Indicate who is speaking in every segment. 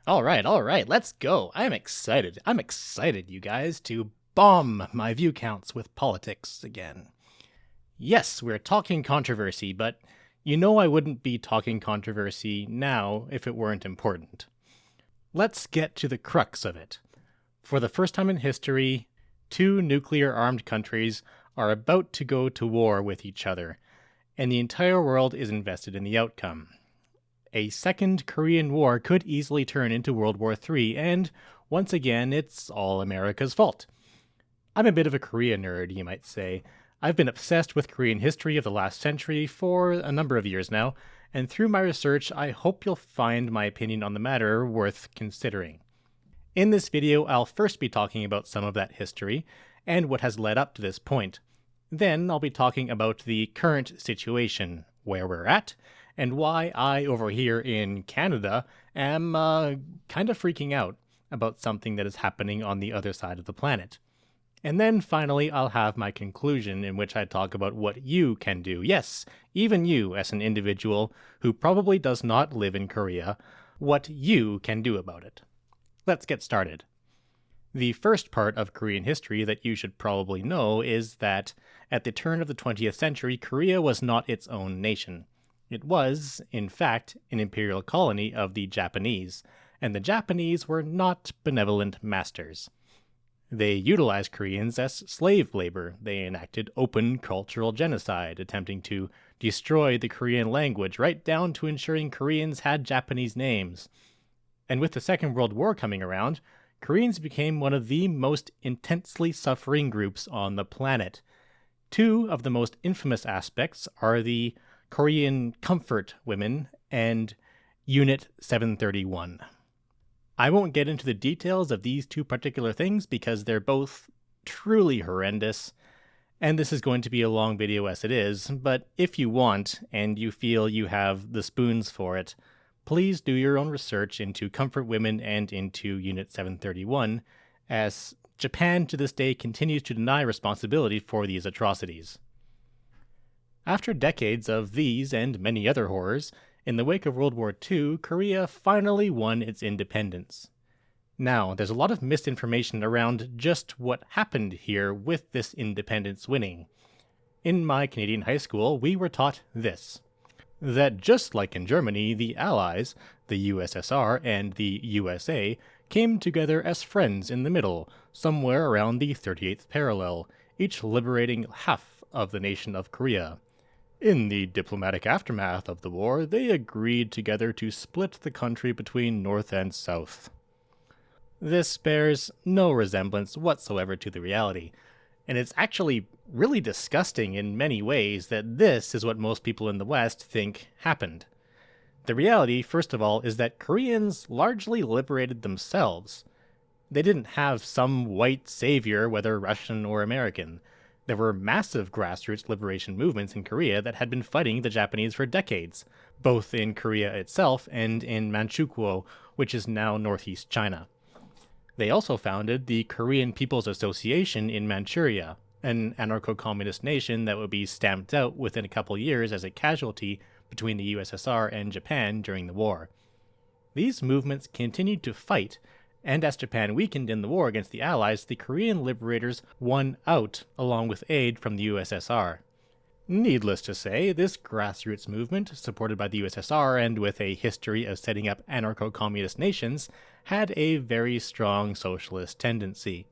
Speaker 1: All right, let's go. I'm excited. I'm excited, you guys, to bomb my view counts with politics again. Yes, we're talking controversy, but you know I wouldn't be talking controversy now if it weren't important. Let's get to the crux of it. For the first time in history, two nuclear-armed countries are about to go to war with each other, and the entire world is invested in the outcome. A second Korean War could easily turn into World War III, and once again, it's all America's fault. I'm a bit of a Korea nerd, you might say. I've been obsessed with Korean history of the last century for a number of years now, and through my research, I hope you'll find my opinion on the matter worth considering. In this video, I'll first be talking about some of that history, and what has led up to this point. Then I'll be talking about the current situation, where we're at, and why I, over here in Canada, am kind of freaking out about something that is happening on the other side of the planet. And then finally, I'll have my conclusion in which I talk about what you can do. Yes, even you as an individual who probably does not live in Korea, what you can do about it. Let's get started. The first part of Korean history that you should probably know is that at the turn of the 20th century, Korea was not its own nation. It was, in fact, an imperial colony of the Japanese, and the Japanese were not benevolent masters. They utilized Koreans as slave labor. They enacted open cultural genocide, attempting to destroy the Korean language, right down to ensuring Koreans had Japanese names. And with the Second World War coming around, Koreans became one of the most intensely suffering groups on the planet. Two of the most infamous aspects are the Korean comfort women and Unit 731. I won't get into the details of these two particular things because they're both truly horrendous, and this is going to be a long video as it is, but if you want, and you feel you have the spoons for it, please do your own research into comfort women and into Unit 731, as Japan to this day continues to deny responsibility for these atrocities. After decades of these and many other horrors, in the wake of World War II, Korea finally won its independence. Now, there's a lot of misinformation around just what happened here with this independence winning. In my Canadian high school, we were taught this: that just like in Germany, the Allies, the USSR and the USA, came together as friends in the middle, somewhere around the 38th parallel, each liberating half of the nation of Korea. In the diplomatic aftermath of the war, they agreed together to split the country between North and South. This bears no resemblance whatsoever to the reality, and it's actually really disgusting in many ways that this is what most people in the West think happened. The reality, first of all, is that Koreans largely liberated themselves. They didn't have some white savior, whether Russian or American. There were massive grassroots liberation movements in Korea that had been fighting the Japanese for decades, both in Korea itself and in Manchukuo, which is now northeast China. They also founded the Korean People's Association in Manchuria, an anarcho-communist nation that would be stamped out within a couple years as a casualty between the USSR and Japan during the war. These movements continued to fight, and as Japan weakened in the war against the Allies, the Korean liberators won out along with aid from the USSR. Needless to say, this grassroots movement, supported by the USSR and with a history of setting up anarcho-communist nations, had a very strong socialist tendency.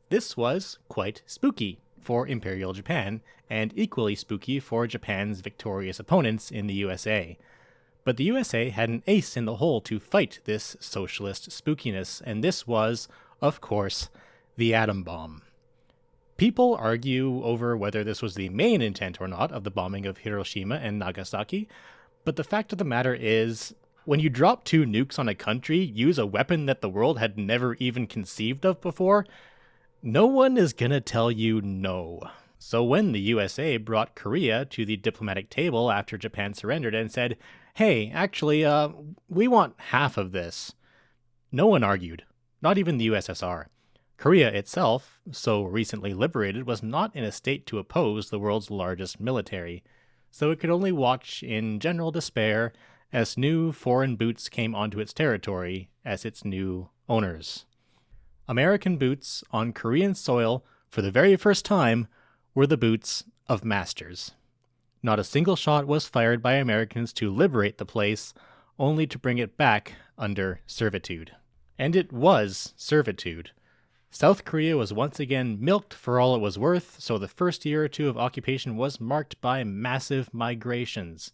Speaker 1: This was quite spooky for Imperial Japan, and equally spooky for Japan's victorious opponents in the USA. But the USA had an ace in the hole to fight this socialist spookiness, and this was, of course, the atom bomb. People argue over whether this was the main intent or not of the bombing of Hiroshima and Nagasaki, but the fact of the matter is, when you drop two nukes on a country, use a weapon that the world had never even conceived of before, no one is gonna tell you no. So when the USA brought Korea to the diplomatic table after Japan surrendered and said, hey, actually, we want half of this, no one argued, not even the USSR. Korea itself, so recently liberated, was not in a state to oppose the world's largest military, so it could only watch in general despair as new foreign boots came onto its territory as its new owners. American boots on Korean soil for the very first time were the boots of masters. Not a single shot was fired by Americans to liberate the place, only to bring it back under servitude. And it was servitude. South Korea was once again milked for all it was worth, so the first year or two of occupation was marked by massive migrations.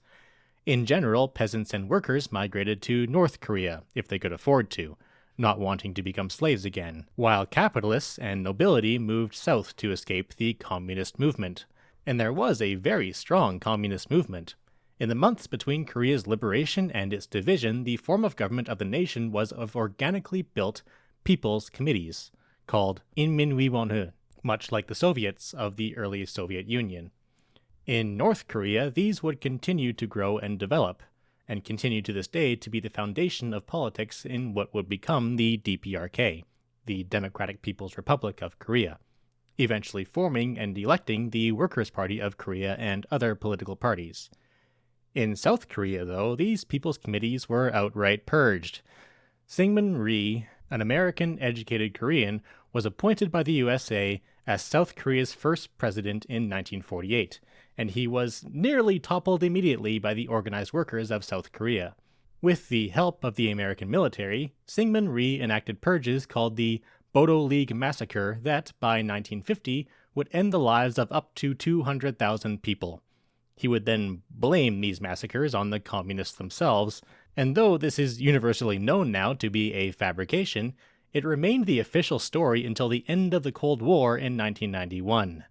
Speaker 1: In general, peasants and workers migrated to North Korea, if they could afford to, not wanting to become slaves again, while capitalists and nobility moved south to escape the communist movement. And there was a very strong communist movement. In the months between Korea's liberation and its division, the form of government of the nation was of organically built people's committees, called Inminwiwonhe, much like the Soviets of the early Soviet Union. In North Korea, these would continue to grow and develop, and continue to this day to be the foundation of politics in what would become the DPRK, the Democratic People's Republic of Korea, eventually forming and electing the Workers' Party of Korea and other political parties. In South Korea, though, these people's committees were outright purged. Syngman Rhee, an American-educated Korean, was appointed by the USA as South Korea's first president in 1948, and he was nearly toppled immediately by the organized workers of South Korea. With the help of the American military, Syngman Rhee enacted purges called the Bodo League Massacre that, by 1950, would end the lives of up to 200,000 people. He would then blame these massacres on the communists themselves, and though this is universally known now to be a fabrication, it remained the official story until the end of the Cold War in 1991.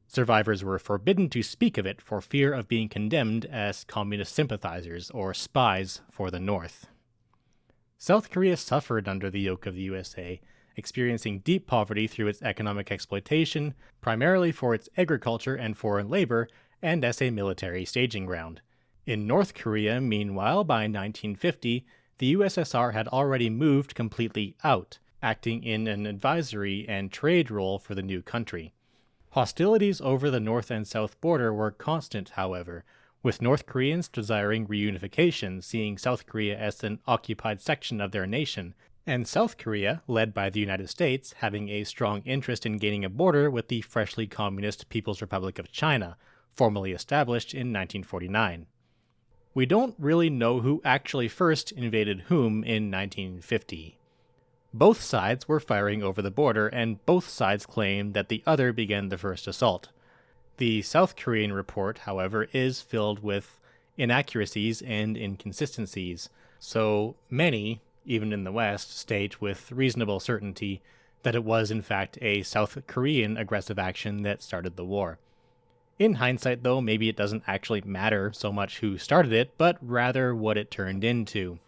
Speaker 1: Survivors were forbidden to speak of it for fear of being condemned as communist sympathizers or spies for the North. South Korea suffered under the yoke of the USA, experiencing deep poverty through its economic exploitation, primarily for its agriculture and foreign labor, and as a military staging ground. In North Korea, meanwhile, by 1950, the USSR had already moved completely out, acting in an advisory and trade role for the new country. Hostilities over the north and south border were constant, however, with North Koreans desiring reunification, seeing South Korea as an occupied section of their nation, and South Korea, led by the United States, having a strong interest in gaining a border with the freshly communist People's Republic of China, formally established in 1949. We don't really know who actually first invaded whom in 1950. Both sides were firing over the border, and both sides claimed that the other began the first assault. The South Korean report, however, is filled with inaccuracies and inconsistencies, so many, even in the West, state with reasonable certainty that it was in fact a South Korean aggressive action that started the war. In hindsight, though, maybe it doesn't actually matter so much who started it, but rather what it turned into.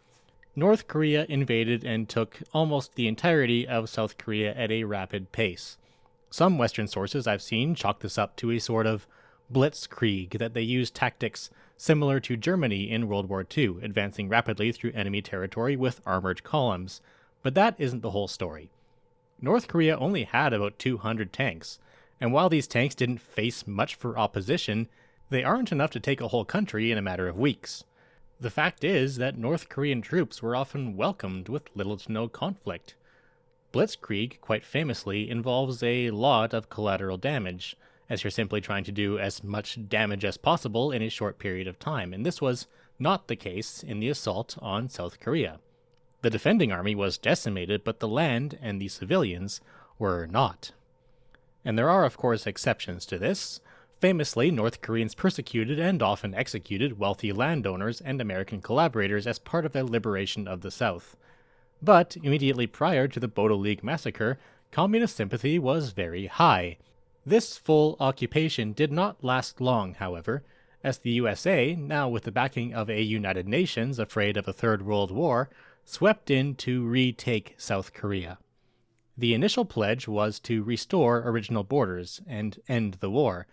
Speaker 1: North Korea invaded and took almost the entirety of South Korea at a rapid pace. Some Western sources I've seen chalk this up to a sort of blitzkrieg, that they used tactics similar to Germany in World War II, advancing rapidly through enemy territory with armored columns. But that isn't the whole story. North Korea only had about 200 tanks, and while these tanks didn't face much for opposition, they aren't enough to take a whole country in a matter of weeks. The fact is that North Korean troops were often welcomed with little to no conflict. Blitzkrieg, quite famously, involves a lot of collateral damage, as you're simply trying to do as much damage as possible in a short period of time, and this was not the case in the assault on South Korea. The defending army was decimated, but the land and the civilians were not. And there are, of course, exceptions to this. Famously, North Koreans persecuted and often executed wealthy landowners and American collaborators as part of their liberation of the South. But immediately prior to the Bodo League massacre, communist sympathy was very high. This full occupation did not last long, however, as the USA, now with the backing of a United Nations afraid of a Third World War, swept in to retake South Korea. The initial pledge was to restore original borders and end the war,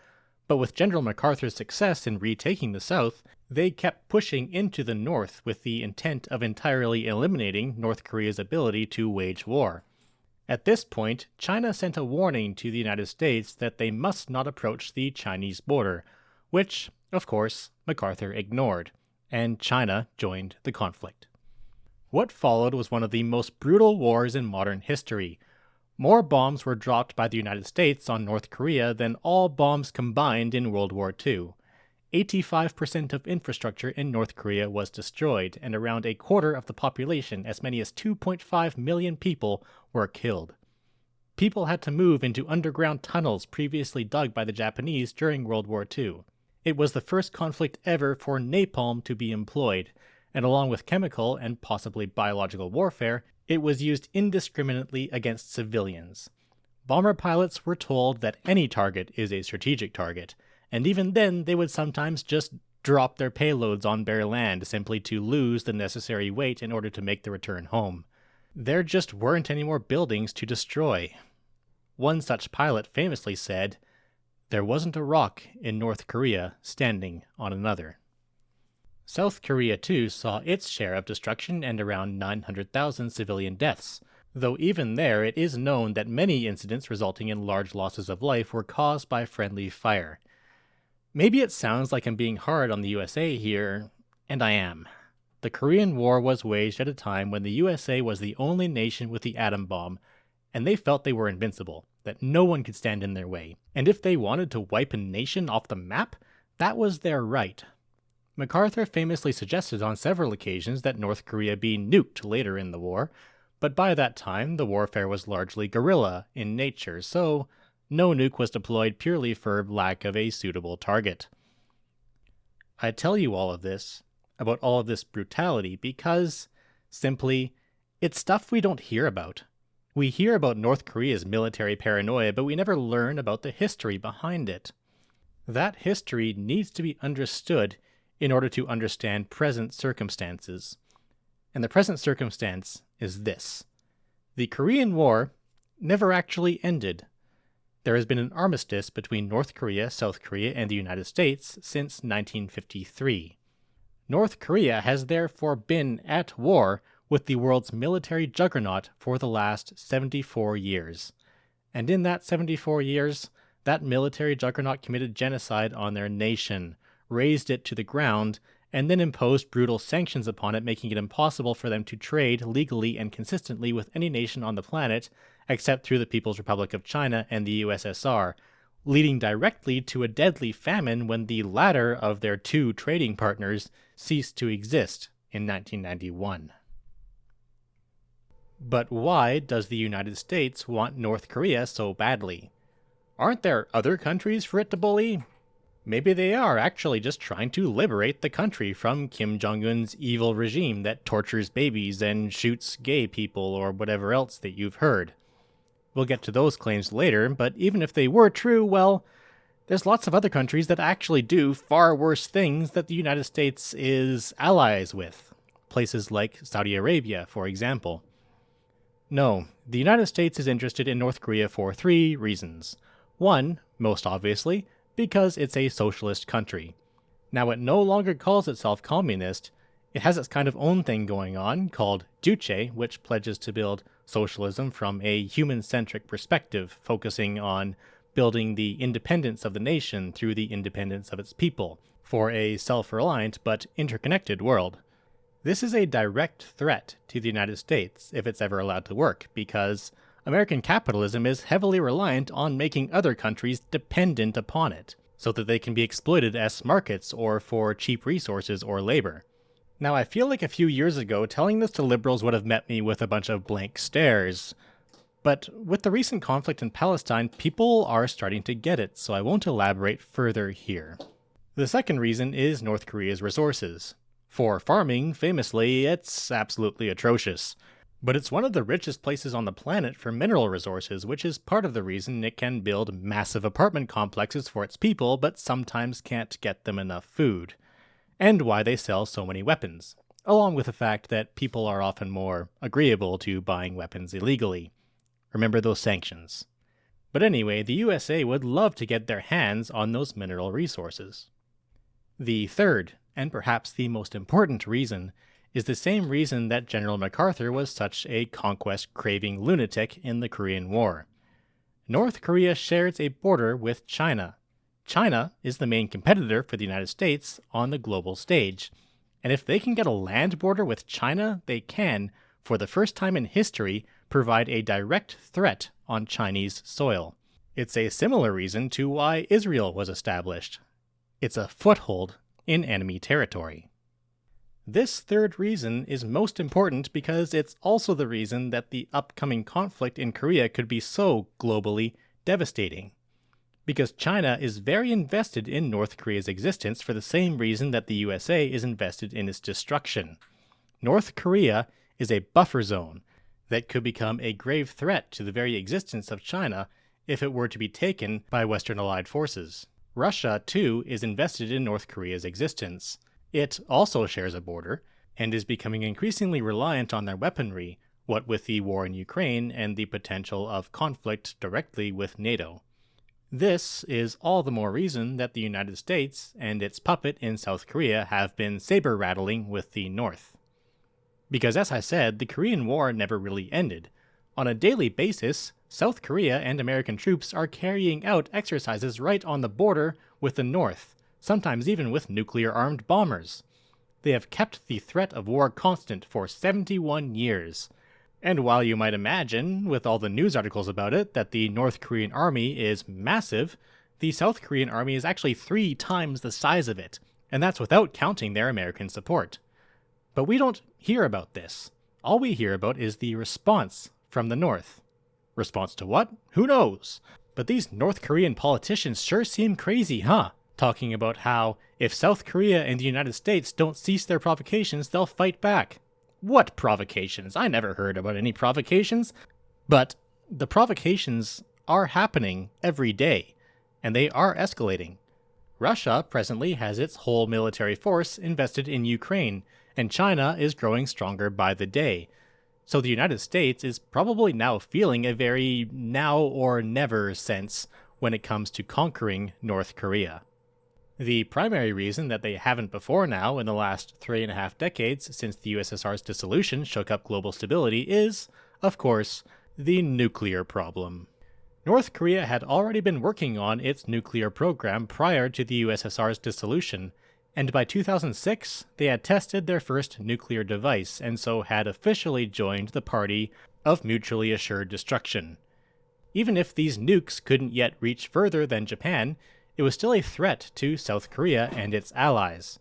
Speaker 1: but with General MacArthur's success in retaking the South, they kept pushing into the North with the intent of entirely eliminating North Korea's ability to wage war. At this point, China sent a warning to the United States that they must not approach the Chinese border, which, of course, MacArthur ignored, and China joined the conflict. What followed was one of the most brutal wars in modern history. More bombs were dropped by the United States on North Korea than all bombs combined in World War II. 85% of infrastructure in North Korea was destroyed, and around a quarter of the population, as many as 2.5 million people, were killed. People had to move into underground tunnels previously dug by the Japanese during World War II. It was the first conflict ever for napalm to be employed, and along with chemical and possibly biological warfare, it was used indiscriminately against civilians. Bomber pilots were told that any target is a strategic target, and even then they would sometimes just drop their payloads on bare land simply to lose the necessary weight in order to make the return home. There just weren't any more buildings to destroy. One such pilot famously said, "There wasn't a rock in North Korea standing on another." South Korea too saw its share of destruction and around 900,000 civilian deaths, though even there it is known that many incidents resulting in large losses of life were caused by friendly fire. Maybe it sounds like I'm being hard on the USA here, and I am. The Korean War was waged at a time when the USA was the only nation with the atom bomb, and they felt they were invincible, that no one could stand in their way, and if they wanted to wipe a nation off the map, that was their right. MacArthur famously suggested on several occasions that North Korea be nuked later in the war, but by that time the warfare was largely guerrilla in nature, so no nuke was deployed purely for lack of a suitable target. I tell you all of this, about all of this brutality, because, simply, it's stuff we don't hear about. We hear about North Korea's military paranoia, but we never learn about the history behind it. That history needs to be understood in order to understand present circumstances. And the present circumstance is this. The Korean War never actually ended. There has been an armistice between North Korea, South Korea, and the United States since 1953. North Korea has therefore been at war with the world's military juggernaut for the last 74 years. And in that 74 years, that military juggernaut committed genocide on their nation, razed it to the ground, and then imposed brutal sanctions upon it, making it impossible for them to trade legally and consistently with any nation on the planet, except through the People's Republic of China and the USSR, leading directly to a deadly famine when the latter of their two trading partners ceased to exist in 1991. But why does the United States want North Korea so badly? Aren't there other countries for it to bully? Maybe they are actually just trying to liberate the country from Kim Jong-un's evil regime that tortures babies and shoots gay people or whatever else that you've heard. We'll get to those claims later, but even if they were true, well, there's lots of other countries that actually do far worse things that the United States is allies with. Places like Saudi Arabia, for example. No, the United States is interested in North Korea for 3 reasons. One, most obviously, because it's a socialist country. Now, it no longer calls itself communist. It has its kind of own thing going on called Juche, which pledges to build socialism from a human-centric perspective, focusing on building the independence of the nation through the independence of its people, for a self-reliant but interconnected world. This is a direct threat to the United States if it's ever allowed to work, because American capitalism is heavily reliant on making other countries dependent upon it, so that they can be exploited as markets or for cheap resources or labor. Now, I feel like a few years ago, telling this to liberals would have met me with a bunch of blank stares. But with the recent conflict in Palestine, people are starting to get it, so I won't elaborate further here. The second reason is North Korea's resources. For farming, famously, it's absolutely atrocious. But it's one of the richest places on the planet for mineral resources, which is part of the reason it can build massive apartment complexes for its people, but sometimes can't get them enough food. And why they sell so many weapons, along with the fact that people are often more agreeable to buying weapons illegally. Remember those sanctions. But anyway, the USA would love to get their hands on those mineral resources. The third, and perhaps the most important reason, is the same reason that General MacArthur was such a conquest-craving lunatic in the Korean War. North Korea shares a border with China. China is the main competitor for the United States on the global stage, And if they can get a land border with China, they can, for the first time in history, provide a direct threat on Chinese soil. It's a similar reason to why Israel was established. It's a foothold in enemy territory. This third reason is most important because it's also the reason that the upcoming conflict in Korea could be so globally devastating. Because China is very invested in North Korea's existence for the same reason that the USA is invested in its destruction. North Korea is a buffer zone that could become a grave threat to the very existence of China if it were to be taken by Western allied forces. Russia, too, is invested in North Korea's existence. It also shares a border, and is becoming increasingly reliant on their weaponry, what with the war in Ukraine and the potential of conflict directly with NATO. This is all the more reason that the United States and its puppet in South Korea have been saber-rattling with the North. Because as I said, the Korean War never really ended. On a daily basis, South Korea and American troops are carrying out exercises right on the border with the North, sometimes even with nuclear-armed bombers. They have kept the threat of war constant for 71 years. And while you might imagine, with all the news articles about it, that the North Korean army is massive, the South Korean army is actually 3 times the size of it, and that's without counting their American support. But we don't hear about this. All we hear about is the response from the North. Response to what? Who knows? But these North Korean politicians sure seem crazy, huh? Talking about how, if South Korea and the United States don't cease their provocations, they'll fight back. What provocations? I never heard about any provocations. But the provocations are happening every day, and they are escalating. Russia presently has its whole military force invested in Ukraine, and China is growing stronger by the day. So the United States is probably now feeling a very now or never sense when it comes to conquering North Korea. The primary reason that they haven't before now in the last 3.5 decades since the USSR's dissolution shook up global stability is, of course, the nuclear problem. North Korea had already been working on its nuclear program prior to the USSR's dissolution, and by 2006 they had tested their first nuclear device and so had officially joined the party of mutually assured destruction. Even if these nukes couldn't yet reach further than Japan, it was still a threat to South Korea and its allies.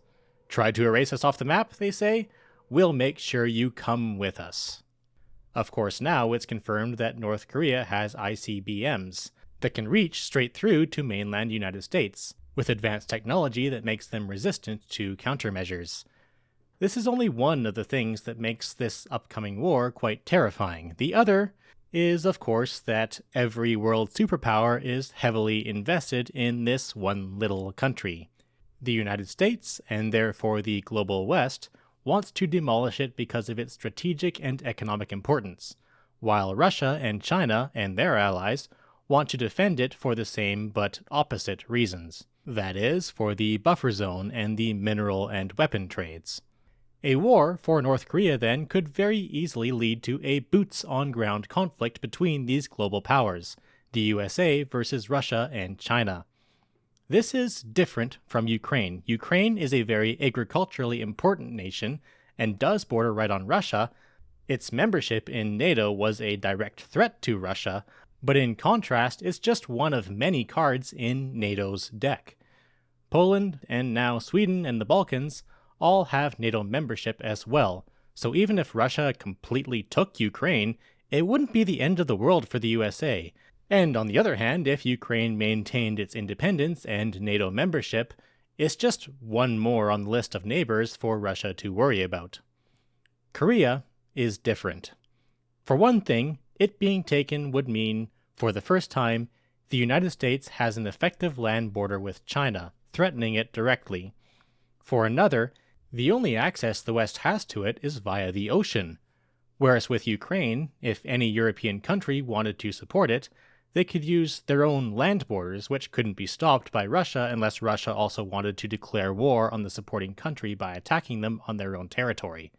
Speaker 1: Try to erase us off the map, they say? We'll make sure you come with us. Of course, now it's confirmed that North Korea has ICBMs that can reach straight through to mainland United States, with advanced technology that makes them resistant to countermeasures. This is only one of the things that makes this upcoming war quite terrifying. The other is, of course, that every world superpower is heavily invested in this one little country. The United States, and therefore the global West, wants to demolish it because of its strategic and economic importance, while Russia and China and their allies want to defend it for the same but opposite reasons. That is, for the buffer zone and the mineral and weapon trades. A war for North Korea, then, could very easily lead to a boots-on-ground conflict between these global powers, the USA versus Russia and China. This is different from Ukraine. Ukraine is a very agriculturally important nation and does border right on Russia. Its membership in NATO was a direct threat to Russia, but in contrast, it's just one of many cards in NATO's deck. Poland, and now Sweden and the Balkans, all have NATO membership as well, so even if Russia completely took Ukraine, it wouldn't be the end of the world for the USA. And on the other hand, if Ukraine maintained its independence and NATO membership, it's just one more on the list of neighbors for Russia to worry about. Korea is different. For one thing, it being taken would mean, for the first time, the United States has an effective land border with China, threatening it directly. For another, the only access the West has to it is via the ocean, whereas with Ukraine, if any European country wanted to support it, they could use their own land borders, which couldn't be stopped by Russia unless Russia also wanted to declare war on the supporting country by attacking them on their own territory.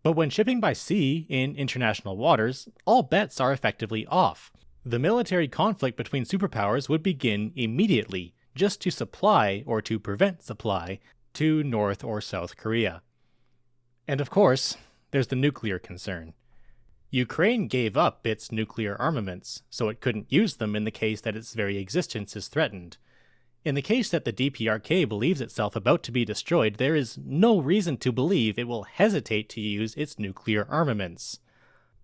Speaker 1: But when shipping by sea in international waters, all bets are effectively off. The military conflict between superpowers would begin immediately, just to supply, or to prevent supply, to North or South Korea. And of course, there's the nuclear concern. Ukraine gave up its nuclear armaments, so it couldn't use them in the case that its very existence is threatened. In the case that the DPRK believes itself about to be destroyed, there is no reason to believe it will hesitate to use its nuclear armaments.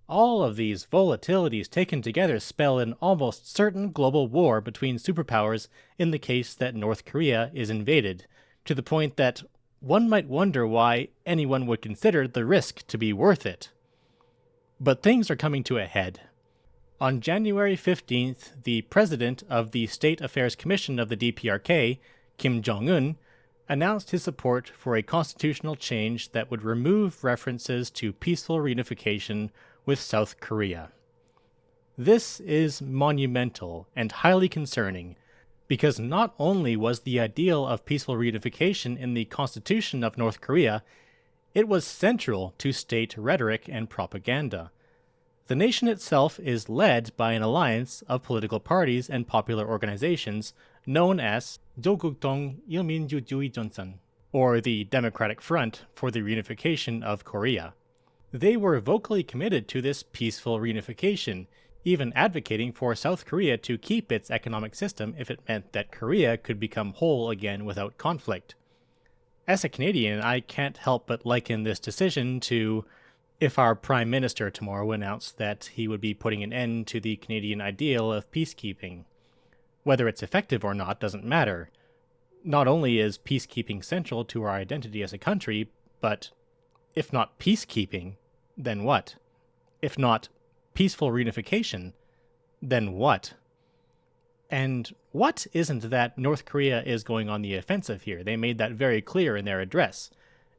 Speaker 1: All of these volatilities taken together spell an almost certain global war between superpowers in the case that North Korea is invaded, to the point that one might wonder why anyone would consider the risk to be worth it. But things are coming to a head. On January 15th, the president of the State Affairs Commission of the DPRK, Kim Jong-un, announced his support for a constitutional change that would remove references to peaceful reunification with South Korea. This is monumental and highly concerning, because not only was the ideal of peaceful reunification in the Constitution of North Korea, it was central to state rhetoric and propaganda. The nation itself is led by an alliance of political parties and popular organizations known as 조국통 일민주주의전선, or the Democratic Front for the Reunification of Korea. They were vocally committed to this peaceful reunification, even advocating for South Korea to keep its economic system if it meant that Korea could become whole again without conflict. As a Canadian, I can't help but liken this decision to if our Prime Minister tomorrow announced that he would be putting an end to the Canadian ideal of peacekeeping. Whether it's effective or not doesn't matter. Not only is peacekeeping central to our identity as a country, but if not peacekeeping, then what? If not peaceful reunification, then what? And what isn't that North Korea is going on the offensive here? They made that very clear in their address.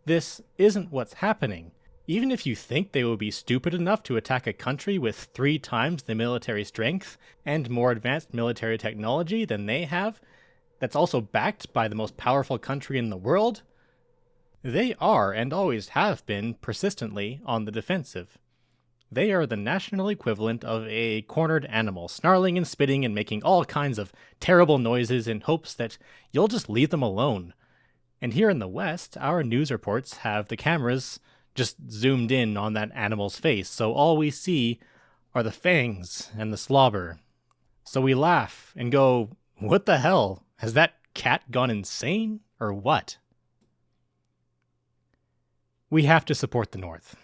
Speaker 1: This isn't what's happening. Even if you think they will be stupid enough to attack a country with 3 times the military strength and more advanced military technology than they have, that's also backed by the most powerful country in the world, they are and always have been persistently on the defensive. They are the national equivalent of a cornered animal, snarling and spitting and making all kinds of terrible noises in hopes that you'll just leave them alone. And here in the West, our news reports have the cameras just zoomed in on that animal's face, so all we see are the fangs and the slobber. So we laugh and go, what the hell? Has that cat gone insane, or what? We have to support the North.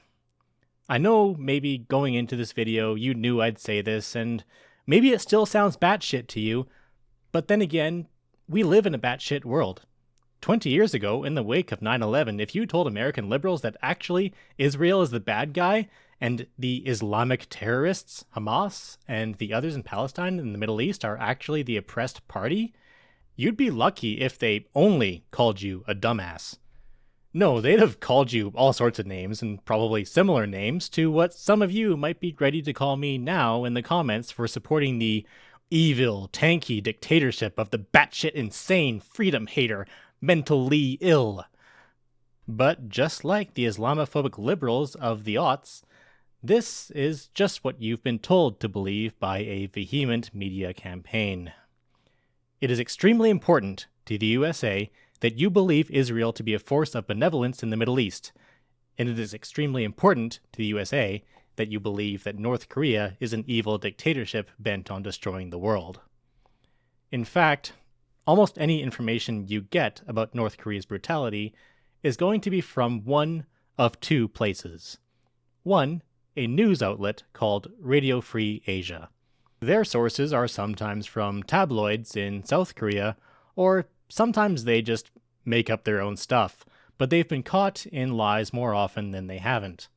Speaker 1: I know maybe going into this video you knew I'd say this, and maybe it still sounds batshit to you, but then again, we live in a batshit world. 20 years ago, in the wake of 9/11, if you told American liberals that actually Israel is the bad guy and the Islamic terrorists, Hamas, and the others in Palestine and the Middle East are actually the oppressed party, you'd be lucky if they only called you a dumbass. No, they'd have called you all sorts of names, and probably similar names to what some of you might be ready to call me now in the comments for supporting the evil, tanky dictatorship of the batshit insane freedom hater, mentally ill. But just like the Islamophobic liberals of the aughts, this is just what you've been told to believe by a vehement media campaign. It is extremely important to the USA that you believe Israel to be a force of benevolence in the Middle East, and it is extremely important to the USA that you believe that North Korea is an evil dictatorship bent on destroying the world. In fact, almost any information you get about North Korea's brutality is going to be from one of 2 places. One, a news outlet called Radio Free Asia. Their sources are sometimes from tabloids in South Korea, or sometimes they just make up their own stuff, but they've been caught in lies more often than they haven't.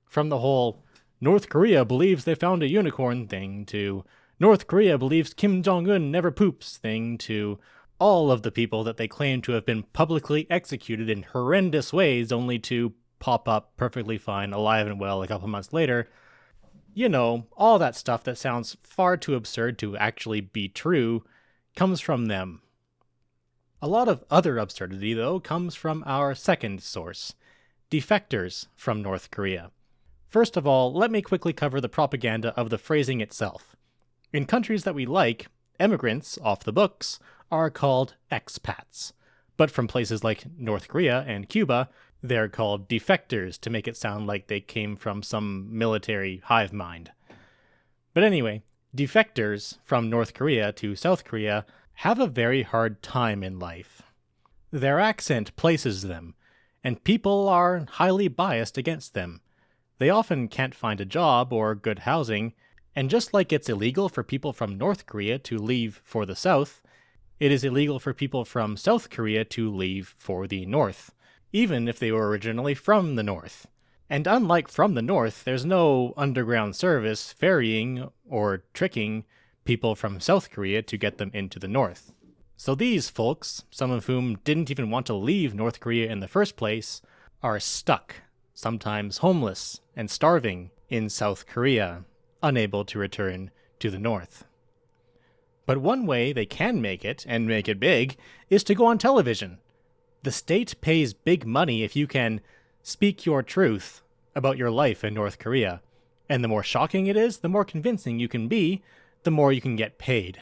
Speaker 1: From the whole, North Korea believes they found a unicorn thing, to North Korea believes Kim Jong-un never poops thing, to all of the people that they claim to have been publicly executed in horrendous ways only to pop up perfectly fine, alive and well a couple months later. You know, all that stuff that sounds far too absurd to actually be true comes from them. A lot of other absurdity, though, comes from our second source, defectors from North Korea. First of all, let me quickly cover the propaganda of the phrasing itself. In countries that we like, immigrants, off the books, are called expats. But from places like North Korea and Cuba, They're called defectors to make it sound like they came from some military hive mind. But anyway, defectors from North Korea to South Korea have a very hard time in life. Their accent places them, and people are highly biased against them. They often can't find a job or good housing, and just like it's illegal for people from North Korea to leave for the South, it is illegal for people from South Korea to leave for the North, even if they were originally from the North. And unlike from the North, there's no underground service ferrying or tricking people from South Korea to get them into the North. So these folks, some of whom didn't even want to leave North Korea in the first place, are stuck, sometimes homeless and starving, in South Korea, unable to return to the North. But one way they can make it, and make it big, is to go on television. The state pays big money if you can speak your truth about your life in North Korea. And the more shocking it is, the more convincing you can be, the more you can get paid.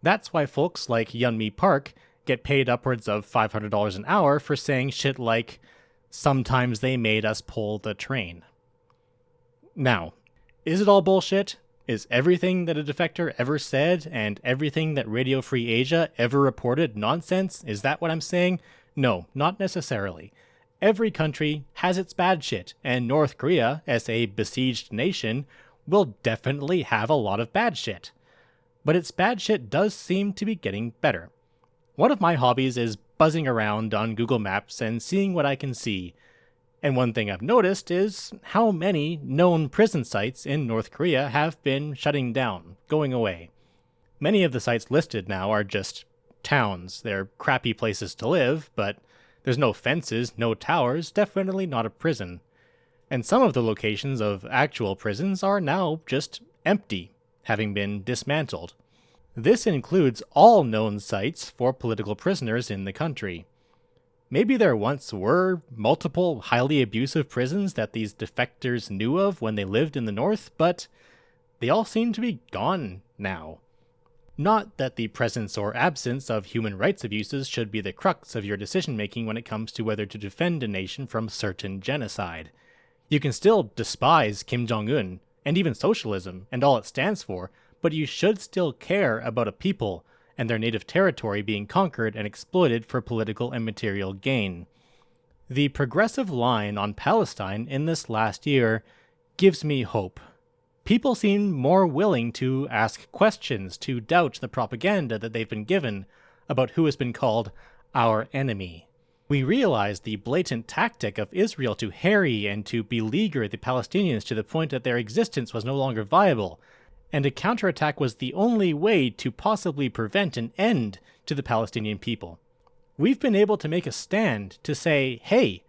Speaker 1: That's why folks like Yeonmi Park get paid upwards of $500 an hour for saying shit like, "Sometimes they made us pull the train." Now, is it all bullshit? Is everything that a defector ever said and everything that Radio Free Asia ever reported nonsense? Is that what I'm saying? No, not necessarily. Every country has its bad shit, and North Korea, as a besieged nation, will definitely have a lot of bad shit. But its bad shit does seem to be getting better. One of my hobbies is buzzing around on Google Maps and seeing what I can see. And one thing I've noticed is how many known prison sites in North Korea have been shutting down, going away. Many of the sites listed now are just towns. They're crappy places to live, but there's no fences, no towers, definitely not a prison. And some of the locations of actual prisons are now just empty, having been dismantled. This includes all known sites for political prisoners in the country. Maybe there once were multiple highly abusive prisons that these defectors knew of when they lived in the North, but they all seem to be gone now. Not that the presence or absence of human rights abuses should be the crux of your decision-making when it comes to whether to defend a nation from certain genocide. You can still despise Kim Jong-un, and even socialism, and all it stands for, but you should still care about a people and their native territory being conquered and exploited for political and material gain. The progressive line on Palestine in this last year gives me hope. People seem more willing to ask questions, to doubt the propaganda that they've been given about who has been called our enemy. We realize the blatant tactic of Israel to harry and to beleaguer the Palestinians to the point that their existence was no longer viable, and a counterattack was the only way to possibly prevent an end to the Palestinian people. We've been able to make a stand to say, hey,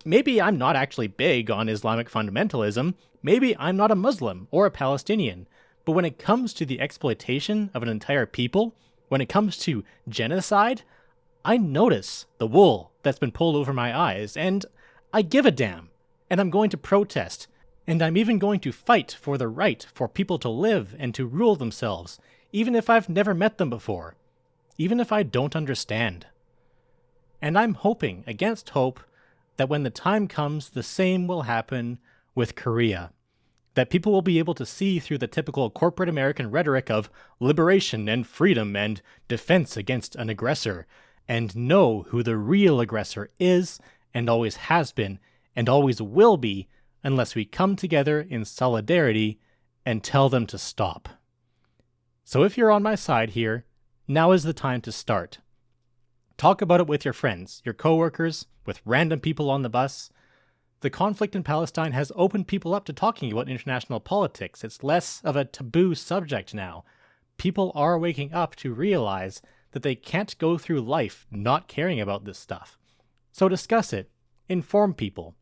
Speaker 1: maybe I'm not actually big on Islamic fundamentalism, maybe I'm not a Muslim or a Palestinian, but when it comes to the exploitation of an entire people, when it comes to genocide, I notice the wool that's been pulled over my eyes, and I give a damn, and I'm going to protest, and I'm even going to fight for the right for people to live and to rule themselves, even if I've never met them before, even if I don't understand. And I'm hoping, against hope, that when the time comes, the same will happen with Korea. That people will be able to see through the typical corporate American rhetoric of liberation and freedom and defense against an aggressor, and know who the real aggressor is, and always has been, and always will be, unless we come together in solidarity and tell them to stop. So if you're on my side here, now is the time to start. Talk about it with your friends, your coworkers, with random people on the bus. The conflict in Palestine has opened people up to talking about international politics. It's less of a taboo subject now. People are waking up to realize that they can't go through life not caring about this stuff. So discuss it. Inform people.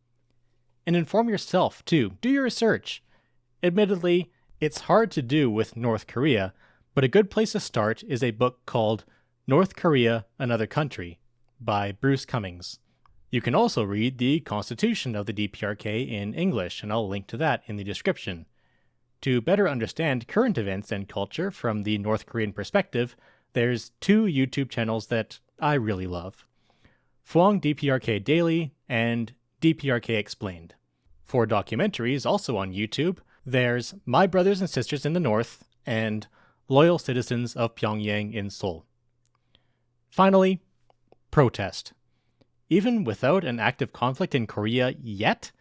Speaker 1: And inform yourself, too. Do your research. Admittedly, it's hard to do with North Korea, but a good place to start is a book called North Korea, Another Country by Bruce Cumings. You can also read the Constitution of the DPRK in English, and I'll link to that in the description. To better understand current events and culture from the North Korean perspective, there's two YouTube channels that I really love. Phuong DPRK Daily, and DPRK Explained. For documentaries, also on YouTube, there's My Brothers and Sisters in the North and Loyal Citizens of Pyongyang in Seoul. Finally, protest. Even without an active conflict in Korea yet,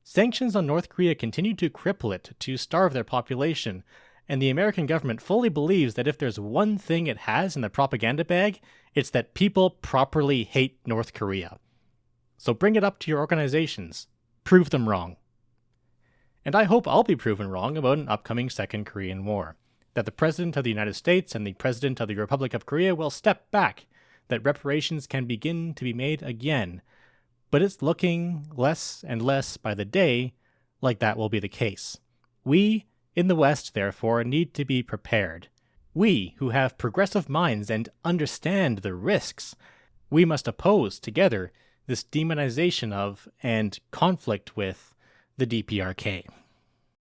Speaker 1: sanctions on North Korea continue to cripple it, to starve their population, and the American government fully believes that if there's one thing it has in the propaganda bag, it's that people properly hate North Korea. So bring it up to your organizations. Prove them wrong. And I hope I'll be proven wrong about an upcoming Second Korean War, that the President of the United States and the President of the Republic of Korea will step back, that reparations can begin to be made again, but it's looking less and less by the day like that will be the case. We, in the West, therefore, need to be prepared. We, who have progressive minds and understand the risks, we must oppose together this demonization of and conflict with the DPRK.